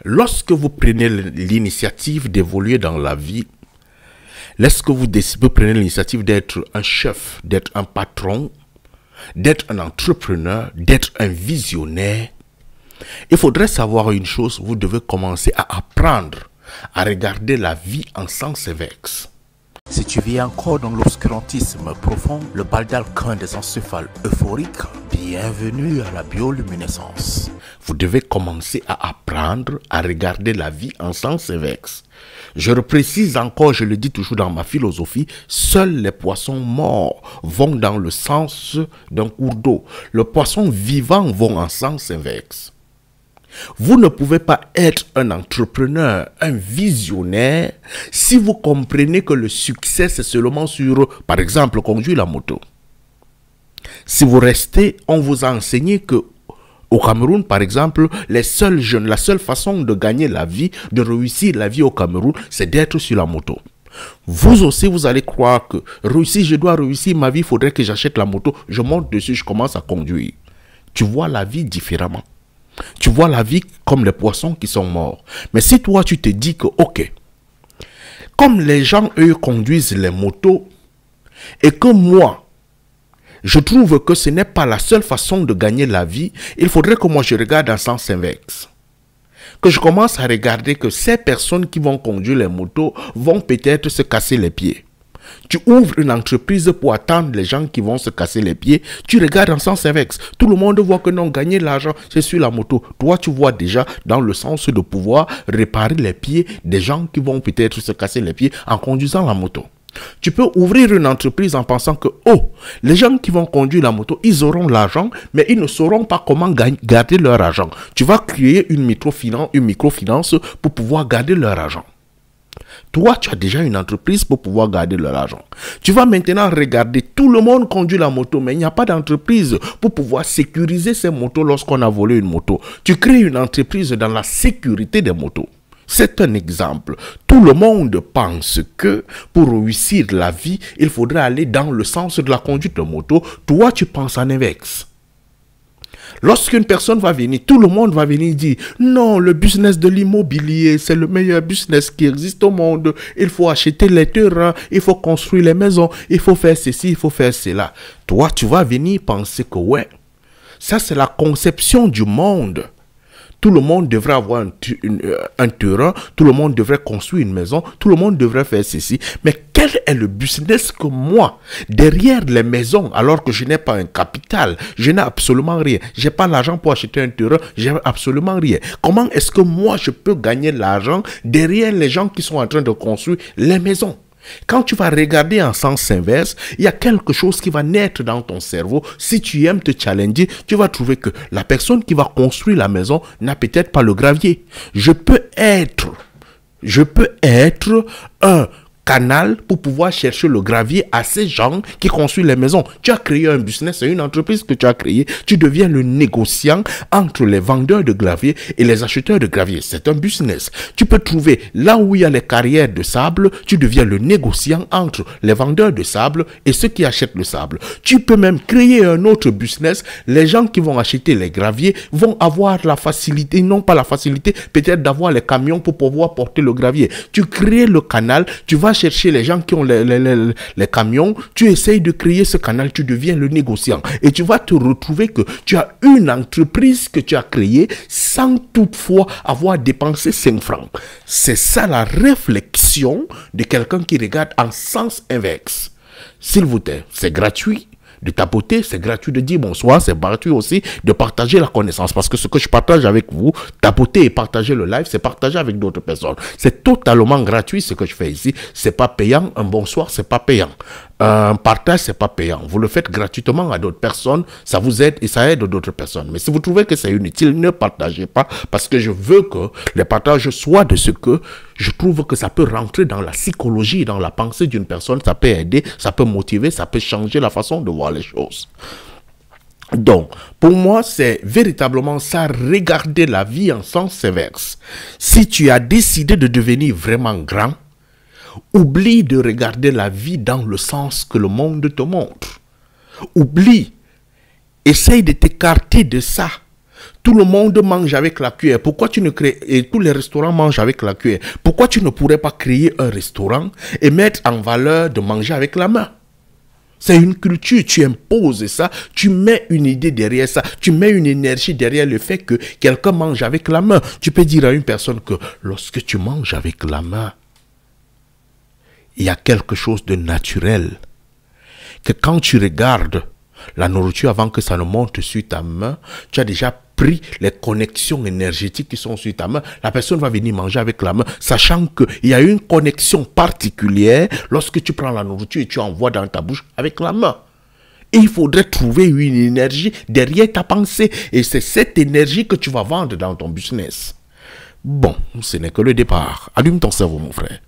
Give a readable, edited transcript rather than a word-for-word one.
Lorsque vous prenez l'initiative d'évoluer dans la vie, lorsque vous prenez l'initiative d'être un chef, d'être un patron, d'être un entrepreneur, d'être un visionnaire, il faudrait savoir une chose, vous devez commencer à apprendre à regarder la vie en sens inverse. Si tu vis encore dans l'obscurantisme profond, le baldachin des encéphales euphoriques, bienvenue à la bioluminescence. Vous devez commencer à apprendre à regarder la vie en sens inverse. Je le précise encore, je le dis toujours dans ma philosophie, seuls les poissons morts vont dans le sens d'un cours d'eau. Les poissons vivants vont en sens inverse. Vous ne pouvez pas être un entrepreneur, un visionnaire, si vous comprenez que le succès, c'est seulement sur, par exemple, conduire la moto. Si vous restez, on vous a enseigné que au Cameroun, par exemple, les seuls jeunes, la seule façon de gagner la vie, de réussir la vie au Cameroun, c'est d'être sur la moto. Vous aussi, vous allez croire que si je dois réussir ma vie, il faudrait que j'achète la moto, je monte dessus, je commence à conduire. Tu vois la vie différemment. Tu vois la vie comme les poissons qui sont morts. Mais si toi, tu te dis que, ok, comme les gens, eux, conduisent les motos, et que moi, je trouve que ce n'est pas la seule façon de gagner la vie, il faudrait que moi, je regarde en sens inverse. Que je commence à regarder que ces personnes qui vont conduire les motos vont peut-être se casser les pieds. Tu ouvres une entreprise pour attendre les gens qui vont se casser les pieds. Tu regardes en sens inverse. Tout le monde voit que non, gagner de l'argent, c'est sur la moto. Toi, tu vois déjà dans le sens de pouvoir réparer les pieds des gens qui vont peut-être se casser les pieds en conduisant la moto. Tu peux ouvrir une entreprise en pensant que, oh, les gens qui vont conduire la moto, ils auront l'argent, mais ils ne sauront pas comment garder leur argent. Tu vas créer une microfinance pour pouvoir garder leur argent. Toi, tu as déjà une entreprise pour pouvoir garder leur argent. Tu vas maintenant regarder, tout le monde conduit la moto, mais il n'y a pas d'entreprise pour pouvoir sécuriser ces motos lorsqu'on a volé une moto. Tu crées une entreprise dans la sécurité des motos. C'est un exemple. Tout le monde pense que pour réussir la vie, il faudrait aller dans le sens de la conduite de moto. Toi, tu penses en inverse. Lorsqu'une personne va venir, tout le monde va venir dire « Non, le business de l'immobilier, c'est le meilleur business qui existe au monde. Il faut acheter les terrains, il faut construire les maisons, il faut faire ceci, il faut faire cela. » Toi, tu vas venir penser que ouais, ça c'est la conception du monde. Tout le monde devrait avoir un terrain, tout le monde devrait construire une maison, tout le monde devrait faire ceci. Mais quel est le business que moi, derrière les maisons, alors que je n'ai pas un capital, je n'ai absolument rien, je n'ai pas l'argent pour acheter un terrain, je n'ai absolument rien. Comment est-ce que moi je peux gagner l'argent derrière les gens qui sont en train de construire les maisons? Quand tu vas regarder en sens inverse, il y a quelque chose qui va naître dans ton cerveau. Si tu aimes te challenger, tu vas trouver que la personne qui va construire la maison n'a peut-être pas le gravier. Je peux être un canal pour pouvoir chercher le gravier à ces gens qui construisent les maisons. Tu as créé un business, c'est une entreprise que tu as créée. Tu deviens le négociant entre les vendeurs de gravier et les acheteurs de gravier. C'est un business. Tu peux trouver là où il y a les carrières de sable, tu deviens le négociant entre les vendeurs de sable et ceux qui achètent le sable. Tu peux même créer un autre business. Les gens qui vont acheter les graviers vont avoir la facilité, non pas la facilité, peut-être d'avoir les camions pour pouvoir porter le gravier. Tu crées le canal, tu vas chercher les gens qui ont les camions, tu essayes de créer ce canal, tu deviens le négociant. Et tu vas te retrouver que tu as une entreprise que tu as créée sans toutefois avoir dépensé 5 francs. C'est ça la réflexion de quelqu'un qui regarde en sens inverse. S'il vous plaît, c'est gratuit. De tapoter, c'est gratuit de dire bonsoir, c'est gratuit aussi de partager la connaissance. Parce que ce que je partage avec vous, tapoter et partager le live, c'est partager avec d'autres personnes. C'est totalement gratuit ce que je fais ici. C'est pas payant. Un bonsoir, c'est pas payant. Un partage, c'est pas payant. Vous le faites gratuitement à d'autres personnes. Ça vous aide et ça aide d'autres personnes. Mais si vous trouvez que c'est inutile, ne partagez pas. Parce que je veux que les partages soient de ce que je trouve que ça peut rentrer dans la psychologie, dans la pensée d'une personne. Ça peut aider, ça peut motiver, ça peut changer la façon de voir les choses. Donc, pour moi, c'est véritablement ça, regarder la vie en sens inverse. Si tu as décidé de devenir vraiment grand, oublie de regarder la vie dans le sens que le monde te montre. Oublie. Essaye de t'écarter de ça. Tout le monde mange avec la cuillère. Pourquoi tu ne crées... Et tous les restaurants mangent avec la cuillère. Pourquoi tu ne pourrais pas créer un restaurant et mettre en valeur de manger avec la main? C'est une culture, tu imposes ça, tu mets une idée derrière ça, tu mets une énergie derrière le fait que quelqu'un mange avec la main. Tu peux dire à une personne que lorsque tu manges avec la main, il y a quelque chose de naturel. Que quand tu regardes la nourriture avant que ça ne monte sur ta main, tu as déjà pris les connexions énergétiques qui sont sur ta main. La personne va venir manger avec la main, sachant qu'il y a une connexion particulière lorsque tu prends la nourriture et tu envoies dans ta bouche avec la main. Et il faudrait trouver une énergie derrière ta pensée. Et c'est cette énergie que tu vas vendre dans ton business. Bon, ce n'est que le départ. Allume ton cerveau, mon frère.